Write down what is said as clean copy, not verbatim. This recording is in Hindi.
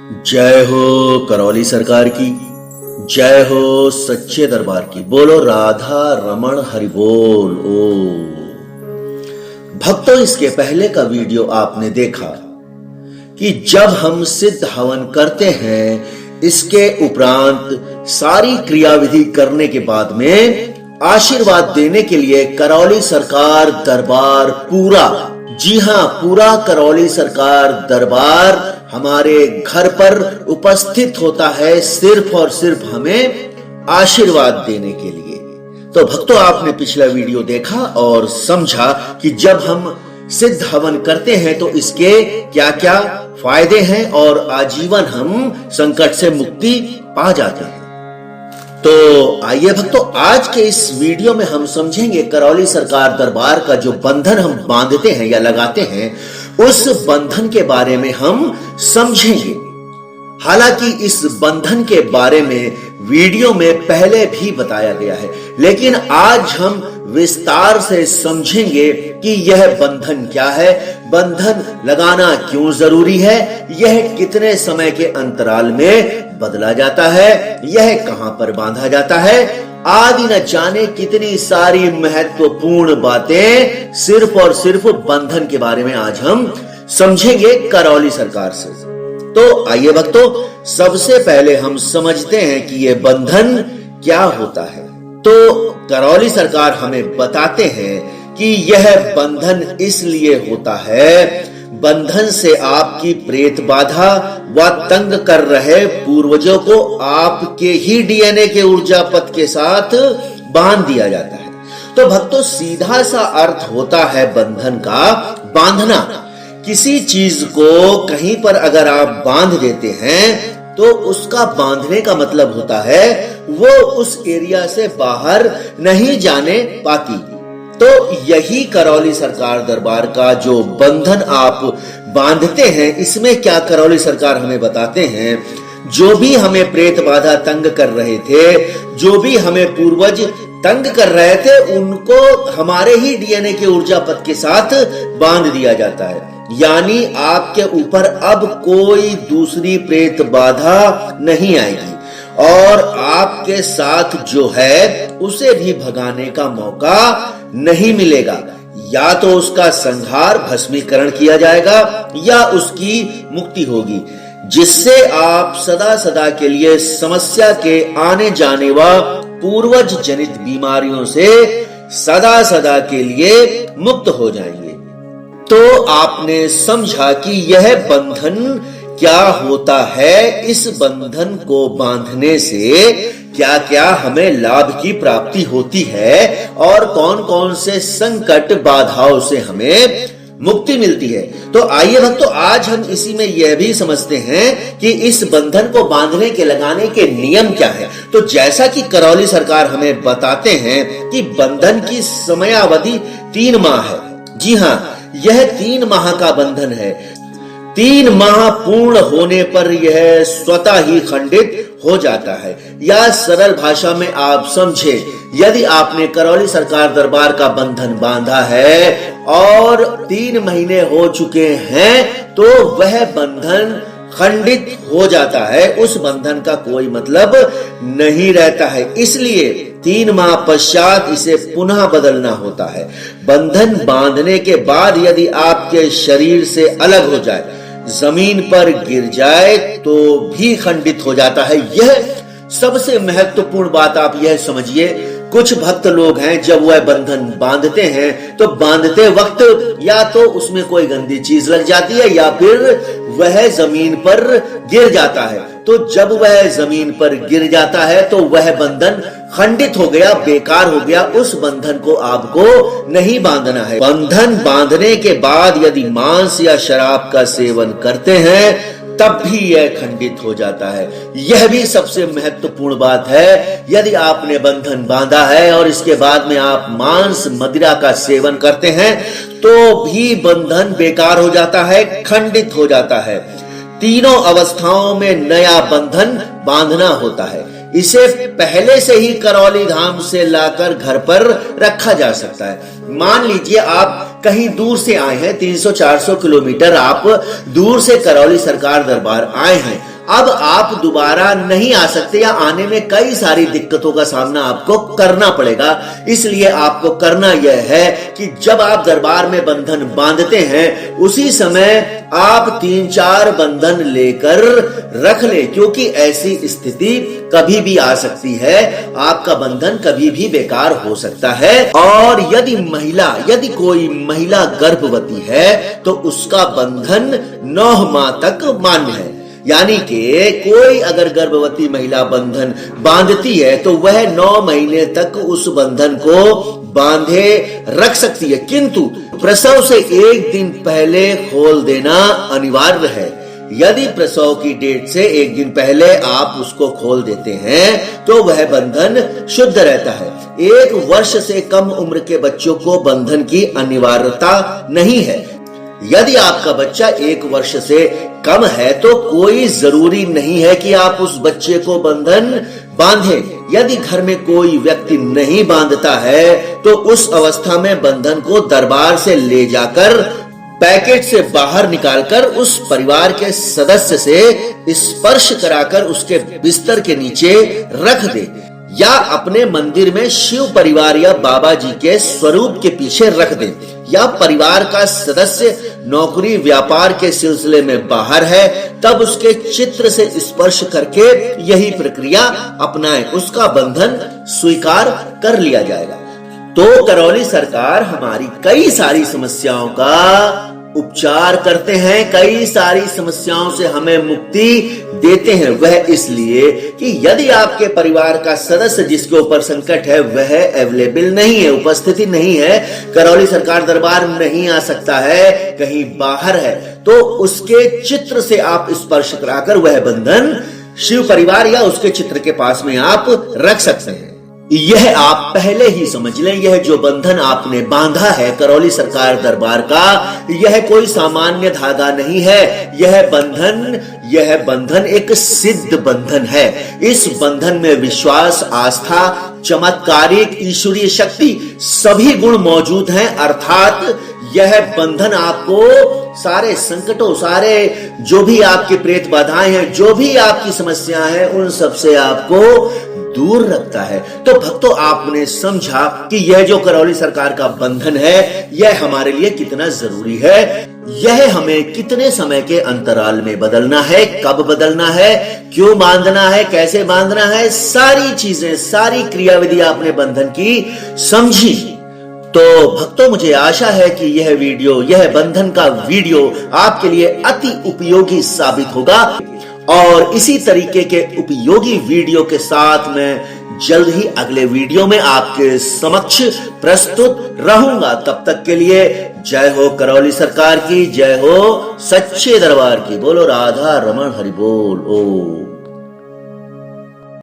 जय हो करौली सरकार की, जय हो सच्चे दरबार की। बोलो राधा रमण हरि बोल। ओ भक्तों, इसके पहले का वीडियो आपने देखा कि जब हम सिद्ध हवन करते हैं, इसके उपरांत सारी क्रियाविधि करने के बाद में आशीर्वाद देने के लिए करौली सरकार दरबार पूरा, जी हां, पूरा करौली सरकार दरबार हमारे घर पर उपस्थित होता है, सिर्फ और सिर्फ हमें आशीर्वाद देने के लिए। तो भक्तों, आपने पिछला वीडियो देखा और समझा कि जब हम सिद्ध हवन करते हैं तो इसके क्या क्या फायदे हैं और आजीवन हम संकट से मुक्ति पा जाते हैं। तो आइए भक्तों, आज के इस वीडियो में हम समझेंगे करौली सरकार दरबार का जो बंधन हम बांधते हैं या लगाते हैं, उस बंधन के बारे में हम समझेंगे। हालांकि इस बंधन के बारे में वीडियो में पहले भी बताया गया है, लेकिन आज हम विस्तार से समझेंगे कि यह बंधन क्या है, बंधन लगाना क्यों जरूरी है, यह कितने समय के अंतराल में बदला जाता है, यह कहां पर बांधा जाता है, आदि न जाने कितनी सारी महत्वपूर्ण बातें सिर्फ और सिर्फ बंधन के बारे में आज हम समझेंगे करौली सरकार से। तो आइए भक्तों, सबसे पहले हम समझते हैं कि यह बंधन क्या होता है। तो करौली सरकार हमें बताते हैं कि यह बंधन इसलिए होता है, बंधन से आपकी प्रेत बाधा व तंग कर रहे पूर्वजों को आपके ही डीएनए के ऊर्जा पथ के साथ बांध दिया जाता है। तो भक्तों, सीधा सा अर्थ होता है बंधन का बांधना। किसी चीज को कहीं पर अगर आप बांध देते हैं तो उसका बांधने का मतलब होता है वो उस एरिया से बाहर नहीं जाने पाती। तो यही करौली सरकार दरबार का जो बंधन आप बांधते हैं, इसमें क्या करौली सरकार हमें बताते हैं, जो भी हमें प्रेत बाधा तंग कर रहे थे, जो भी हमें पूर्वज तंग कर रहे थे, उनको हमारे ही डीएनए के ऊर्जा पथ के साथ बांध दिया जाता है। यानी आपके ऊपर अब कोई दूसरी प्रेत बाधा नहीं आएगी और आपके साथ जो है उसे भी भगाने का मौका नहीं मिलेगा। या तो उसका संहार, भस्मीकरण किया जाएगा या उसकी मुक्ति होगी, जिससे आप सदा सदा के लिए समस्या के आने जाने व पूर्वज जनित बीमारियों से सदा सदा के लिए मुक्त हो जाएंगे। तो आपने समझा कि यह बंधन क्या होता है, इस बंधन को बांधने से क्या क्या हमें लाभ की प्राप्ति होती है और कौन कौन से संकट बाधाओं से हमें मुक्ति मिलती है। तो आइए भक्तों, आज हम इसी में यह भी समझते हैं कि इस बंधन को बांधने के लगाने के नियम क्या है। तो जैसा कि करौली सरकार हमें बताते हैं कि बंधन की समयावधि 3 माह है। जी हां, यह 3 माह का बंधन है। 3 माह पूर्ण होने पर यह स्वतः ही खंडित हो जाता है। या सरल भाषा में आप समझे, यदि आपने करौली सरकार दरबार का बंधन बांधा है और 3 महीने हो चुके हैं, तो वह बंधन खंडित हो जाता है, उस बंधन का कोई मतलब नहीं रहता है। इसलिए 3 माह पश्चात इसे पुनः बदलना होता है। बंधन बांधने के बाद यदि आपके शरीर से अलग हो जाए, जमीन पर गिर जाए, तो भी खंडित हो जाता है। यह सबसे महत्वपूर्ण बात आप यह समझिए। कुछ भक्त लोग हैं, जब वह बंधन बांधते हैं तो बांधते वक्त या तो उसमें कोई गंदी चीज लग जाती है या फिर वह जमीन पर गिर जाता है। तो जब वह जमीन पर गिर जाता है तो वह बंधन खंडित हो गया, बेकार हो गया। उस बंधन को आपको नहीं बांधना है। बंधन बांधने के बाद यदि मांस या शराब का सेवन करते हैं, तब भी यह खंडित हो जाता है। यह भी सबसे महत्वपूर्ण बात है। यदि आपने बंधन बांधा है और इसके बाद में आप मांस मदिरा का सेवन करते हैं, तो भी बंधन बेकार हो जाता है, खंडित हो जाता है। तीनों अवस्थाओं में नया बंधन बांधना होता है। इसे पहले से ही करौली धाम से लाकर घर पर रखा जा सकता है। मान लीजिए आप कहीं दूर से आए हैं, 300-400 किलोमीटर आप दूर से करौली सरकार दरबार आए हैं, अब आप दोबारा नहीं आ सकते या आने में कई सारी दिक्कतों का सामना आपको करना पड़ेगा। इसलिए आपको करना यह है कि जब आप दरबार में बंधन बांधते हैं उसी समय आप 3-4 बंधन लेकर रख ले, क्योंकि ऐसी स्थिति कभी भी आ सकती है, आपका बंधन कभी भी बेकार हो सकता है। और यदि कोई महिला गर्भवती है तो उसका बंधन 9 माह तक मान्य है। यानी कि कोई अगर गर्भवती महिला बंधन बांधती है तो वह 9 महीने तक उस बंधन को बांधे रख सकती है, किंतु प्रसव से 1 दिन पहले खोल देना अनिवार्य है। यदि प्रसव की डेट से 1 दिन पहले आप उसको खोल देते हैं तो वह बंधन शुद्ध रहता है। 1 वर्ष से कम उम्र के बच्चों को बंधन की अनिवार्यता नहीं है। यदि आपका बच्चा 1 वर्ष से कम है तो कोई जरूरी नहीं है कि आप उस बच्चे को बंधन बांधें। यदि घर में कोई व्यक्ति नहीं बांधता है तो उस अवस्था में बंधन को दरबार से ले जाकर पैकेट से बाहर निकालकर उस परिवार के सदस्य से स्पर्श कराकर उसके बिस्तर के नीचे रख दे, या अपने मंदिर में शिव परिवार या बाबा जी के स्वरूप के पीछे रख दे, या परिवार का सदस्य नौकरी व्यापार के सिलसिले में बाहर है तब उसके चित्र से स्पर्श करके यही प्रक्रिया अपनाएं, उसका बंधन स्वीकार कर लिया जाएगा। तो करौली सरकार हमारी कई सारी समस्याओं का उपचार करते हैं, कई सारी समस्याओं से हमें मुक्ति देते हैं। वह इसलिए कि यदि आपके परिवार का सदस्य जिसके ऊपर संकट है वह अवेलेबल नहीं है, उपस्थिति नहीं है, करौली सरकार दरबार नहीं आ सकता है, कहीं बाहर है, तो उसके चित्र से आप स्पर्श कराकर वह बंधन शिव परिवार या उसके चित्र के पास में आप रख सकते हैं। यह आप पहले ही समझ लें, यह जो बंधन आपने बांधा है करौली सरकार दरबार का, यह कोई सामान्य धागा नहीं है। यह बंधन एक सिद्ध बंधन है। इस बंधन में विश्वास, आस्था, चमत्कारिक ईश्वरीय शक्ति सभी गुण मौजूद हैं। अर्थात यह बंधन आपको सारे संकटों, सारे जो भी आपकी प्रेत बाधाएं हैं, जो भी आपकी समस्याएं हैं, उन सब से आपको दूर रखता है। तो भक्तों, आपने समझा कि यह जो करौली सरकार का बंधन है यह हमारे लिए कितना जरूरी है, यह हमें कितने समय के अंतराल में बदलना है, कब बदलना है, क्यों बांधना है, कैसे बांधना है, सारी चीजें, सारी क्रियाविधि आपने बंधन की समझी। तो भक्तों, मुझे आशा है कि यह बंधन का वीडियो आपके लिए अति उपयोगी साबित होगा, और इसी तरीके के उपयोगी वीडियो के साथ मैं जल्द ही अगले वीडियो में आपके समक्ष प्रस्तुत रहूंगा। तब तक के लिए जय हो करौली सरकार की, जय हो सच्चे दरबार की। बोलो राधा रमण हरि बोल। ओम।